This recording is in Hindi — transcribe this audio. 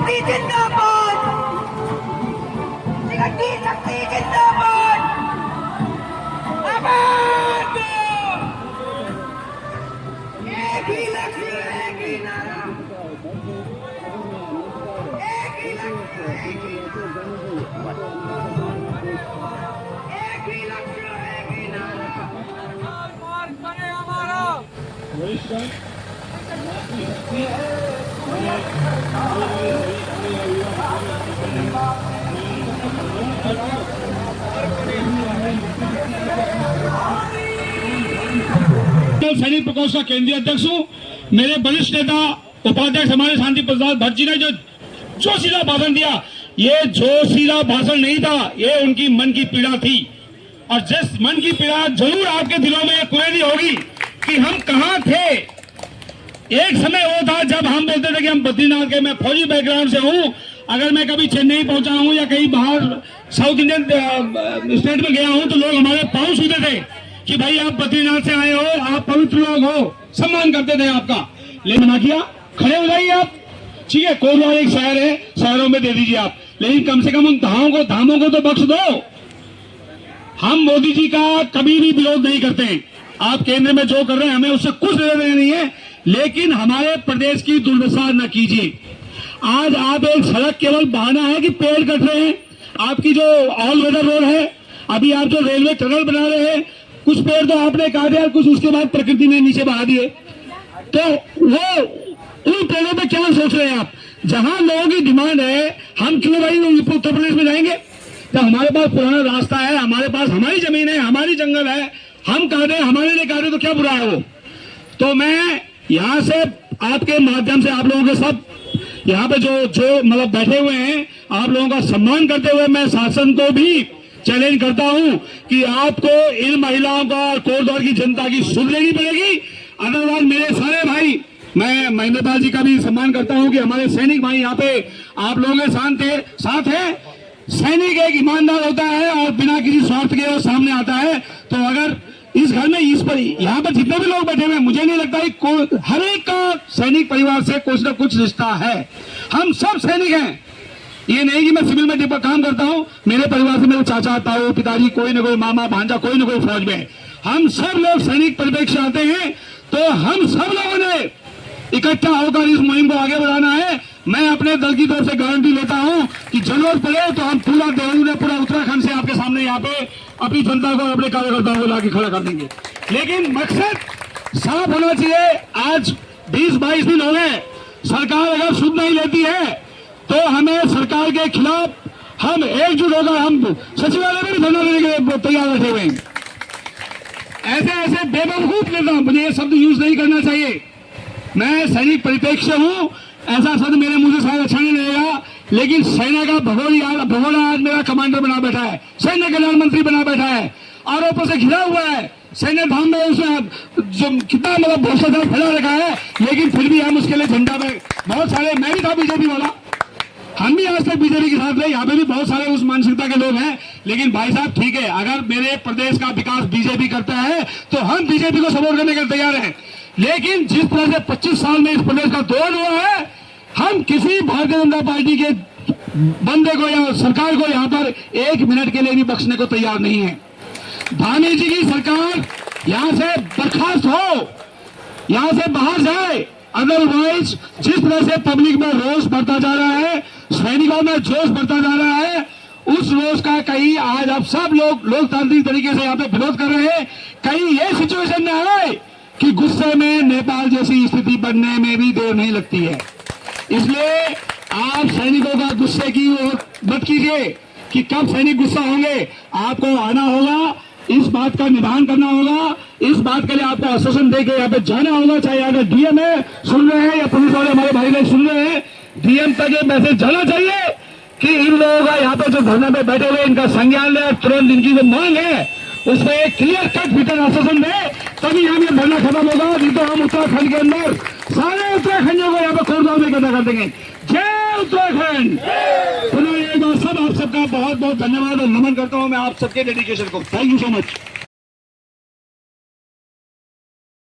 शक्ति जिंदाबाद, शक्ति शक्ति जिंदाबाद। आबाद एक ही लक्ष्य, एक ही नारा, एक ही लक्ष्य, एक ही लक्ष्य, एक ही नारा। मार्ग बने हमारा। सैनिक प्रकोष्ठ का केंद्रीय अध्यक्ष हूँ। मेरे वरिष्ठ नेता उपाध्यक्ष हमारे शांति प्रसाद भट्ट जी ने जो सीधा भाषण दिया, ये जो सीधा भाषण नहीं था, ये उनकी मन की पीड़ा थी। और जिस मन की पीड़ा जरूर आपके दिलों में कुरेदी होगी कि हम कहाँ थे। एक समय वो था जब हम बोलते थे कि हम बद्रीनाथ के, मैं फौजी बैकग्राउंड से हूँ, अगर मैं कभी चेन्नई पहुंचा हूँ या कहीं बाहर साउथ इंडियन स्टेट में गया हूँ तो लोग हमारे पाँव छूते थे कि भाई आप बद्रीनाथ से आए हो, आप पवित्र लोग हो, सम्मान करते थे आपका। लेकिन मना किया, खड़े हो जाइए आप, ठीक है, कोरबा एक शहर है, शहरों में दे दीजिए आप, लेकिन कम से कम उन धामों को तो बख्श दो। हम मोदी जी का कभी भी विरोध नहीं करते हैं। आप केंद्र में जो कर रहे हैं हमें उससे कुछ लेना देना नहीं है, लेकिन हमारे प्रदेश की दुर्दशा न कीजिए। आज आप एक सड़क केवल बहाना है कि पेड़ कट रहे हैं। आपकी जो ऑल वेदर रोड है, अभी आप जो रेलवे टनल बना रहे हैं, कुछ पेड़ तो आपने काटे और कुछ उसके बाद प्रकृति ने नीचे बहा दिए। तो वो उन पेड़ों पे क्या सोच रहे हैं आप? जहां लोगों की डिमांड है, हम क्यों भाई उत्तर प्रदेश में जाएंगे? जब हमारे पास पुराना रास्ता है, हमारे पास हमारी जमीन है, हमारी जंगल है, हम काटे, हमारे लिए काटे तो क्या बुरा है वो? तो मैं यहाँ से आपके माध्यम से आप लोगों के सब यहाँ पे जो मतलब बैठे हुए हैं, आप लोगों का सम्मान करते हुए मैं शासन को भी चैलेंज करता हूं कि आपको इन महिलाओं का और कोटद्वार की जनता की सुन लेनी पड़ेगी। अदरवाइज मेरे सारे भाई, मैं महेंद्रपाल जी का भी सम्मान करता हूं कि हमारे सैनिक भाई यहाँ पे आप लोगों के साथ है। सैनिक एक ईमानदार होता है और बिना किसी स्वार्थ के वो सामने आता है। तो अगर इस घर में इस पर यहाँ पर जितने भी लोग बैठे हुए हैं, मुझे नहीं लगता कि हर एक का सैनिक परिवार से कुछ न कुछ रिश्ता है। हम सब सैनिक हैं। ये नहीं कि मैं सिविल में काम करता हूँ, मेरे परिवार से मेरे चाचा, ताऊ, पिताजी, कोई न कोई मामा, भांजा, कोई न कोई फौज में। हम सब लोग सैनिक परिवेश से आते हैं। तो हम सब लोगों ने इकट्ठा होकर इस मुहिम को आगे बढ़ाना है। मैं अपने दल की तरफ से गारंटी लेता हूं कि जरूरत पड़े तो हम पूरा देहरादून, पूरा उत्तराखंड से आपके सामने यहाँ पे अपनी जनता को, अपने कार्यकर्ताओं को लाके खड़ा कर देंगे। लेकिन मकसद साफ होना चाहिए। आज 20-22 दिन हो गए, सरकार अगर सुध नहीं लेती है तो हमें सरकार के खिलाफ हम एकजुट होकर हम सचिवालय में भी धरना देने के लिए तैयार बैठे हुए हैं। ऐसे बेवकूफ नेता, मुझे ये शब्द यूज नहीं करना चाहिए, मैं सैनिक परिप्रेक्ष्य हूं, ऐसा शब्द मेरे मुंह से शायद अच्छा नहीं लगेगा, लेकिन सेना का भगोड़ा आज मेरा कमांडर बना बैठा है, सैन्य कल्याण मंत्री बना बैठा है, आरोपों से घिरा हुआ है। सैन्य धाम में उसने जो कितना मतलब भ्रष्टाचार फैला रखा है, लेकिन फिर भी हम उसके लिए झंडा में बहुत सारे, मैं भी था बीजेपी वाला, हम भी आज तक बीजेपी के साथ रहे, यहाँ पे भी बहुत सारे उस मानसिकता के लोग हैं। लेकिन भाई साहब ठीक है, अगर मेरे प्रदेश का विकास बीजेपी करता है तो हम बीजेपी को सपोर्ट करने के लिए तैयार हैं। लेकिन जिस तरह से 25 साल में इस प्रदेश का दौर हुआ है, हम किसी भारतीय जनता पार्टी के बंदे को या सरकार को यहाँ पर 1 मिनट के लिए भी बख्शने को तैयार नहीं है। धामी जी की सरकार यहाँ से बर्खास्त हो, यहाँ से बाहर जाए। अदरवाइज जिस तरह से पब्लिक में रोष बढ़ता जा रहा है, सैनिकों में जोश बढ़ता जा रहा है, उस रोष का कहीं आज आप सब लोग लोकतांत्रिक तरीके से यहाँ पे विरोध कर रहे हैं, कहीं ये सिचुएशन न आए कि गुस्से में नेपाल जैसी स्थिति बनने में भी देर नहीं लगती है। इसलिए आप सैनिकों का गुस्से की मत कीजिए कि कब सैनिक गुस्सा होंगे। आपको आना होगा, इस बात का निदान करना होगा, इस बात के लिए आपको आश्वासन देके यहाँ पे जाना होगा। चाहे अगर डीएम है सुन रहे हैं या पुलिस वाले हमारे भाई लोग सुन रहे हैं, डीएम तक ये मैसेज जाना चाहिए कि इन लोगों का यहाँ पे जो धरने पे बैठे हुए इनका संज्ञान ले, तुरंत इनकी जो मांग है उसमें एक क्लियर कट रिटर्न आश्वासन दे, तभी हम ये धरना खत्म होगा। नहीं तो हम उत्तराखंड के अंदर सारे उत्तराखंडियों को यहाँ पे कोरबा में इकट्ठा कर देंगे। जय उत्तराखंड। पुनः एक बार सब आप सबका बहुत बहुत धन्यवाद और नमन करता हूँ मैं आप सबके डेडिकेशन को। Thank you so much.